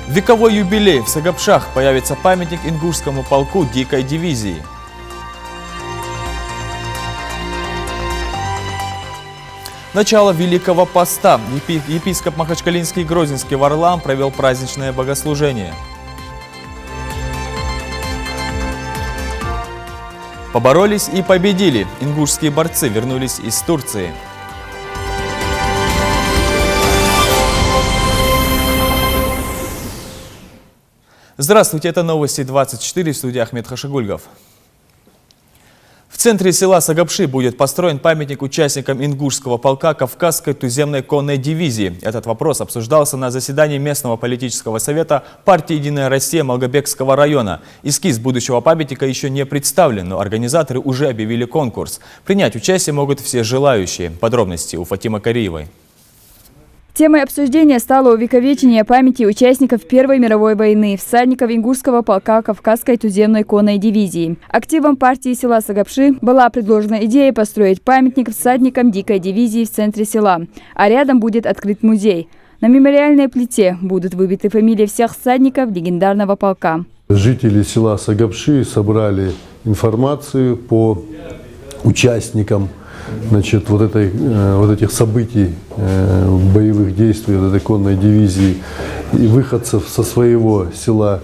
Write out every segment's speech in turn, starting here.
В вековой юбилей в Сагапшах появится памятник ингушскому полку дикой дивизии. Начало Великого Поста. Епископ Махачкалинский и Грозинский Варлам провел праздничное богослужение. Поборолись и победили. Ингушские борцы вернулись из Турции. Здравствуйте, это новости 24, в студии Ахмед Хашигульгов. В центре села Сагапши будет построен памятник участникам ингушского полка Кавказской туземной конной дивизии. Этот вопрос обсуждался на заседании местного политического совета партии «Единая Россия» Малгобекского района. Эскиз будущего памятника еще не представлен, но организаторы уже объявили конкурс. Принять участие могут все желающие. Подробности у Фатимы Кариевой. Темой обсуждения стало увековечение памяти участников Первой мировой войны, всадников ингушского полка Кавказской туземной конной дивизии. Активом партии села Сагапши была предложена идея построить памятник всадникам дикой дивизии в центре села, а рядом будет открыт музей. На мемориальной плите будут выбиты фамилии всех всадников легендарного полка. Жители села Сагапши собрали информацию по участникам вот этих событий, боевых действий этой конной дивизии и выходцев со своего села.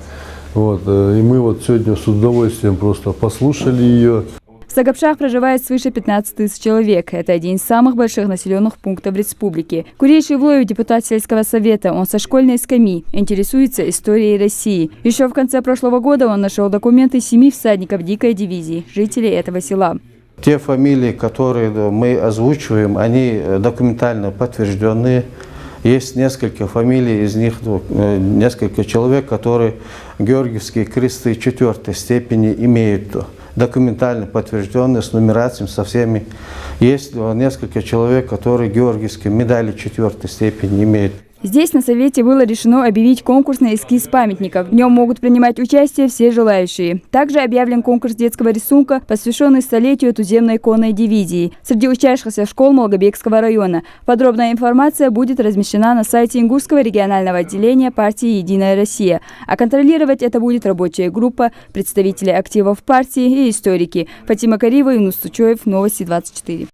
И мы сегодня с удовольствием просто послушали ее. В Сагапшах проживает свыше 15 тысяч человек. Это один из самых больших населенных пунктов республики. Курейший Влоев, депутат сельского совета, он со школьной скамьи интересуется историей России. Еще в конце прошлого года он нашел документы 7 всадников дикой дивизии, жителей этого села. Те фамилии, которые мы озвучиваем, они документально подтверждены. Есть несколько фамилий, из них несколько человек, которые георгиевские кресты 4-й степени имеют, документально подтвержденные, с нумерацией, со всеми. Есть несколько человек, которые георгиевские медали 4-й степени имеют. Здесь на совете было решено объявить конкурс на эскиз памятника. В нем могут принимать участие все желающие. Также объявлен конкурс детского рисунка, посвященный столетию туземной конной дивизии среди учащихся школ Малгобекского района. Подробная информация будет размещена на сайте Ингушского регионального отделения партии «Единая Россия». А контролировать это будет рабочая группа, представители активов партии и историки. Фатима Кариева, Юнус Сучоев, Новости 24.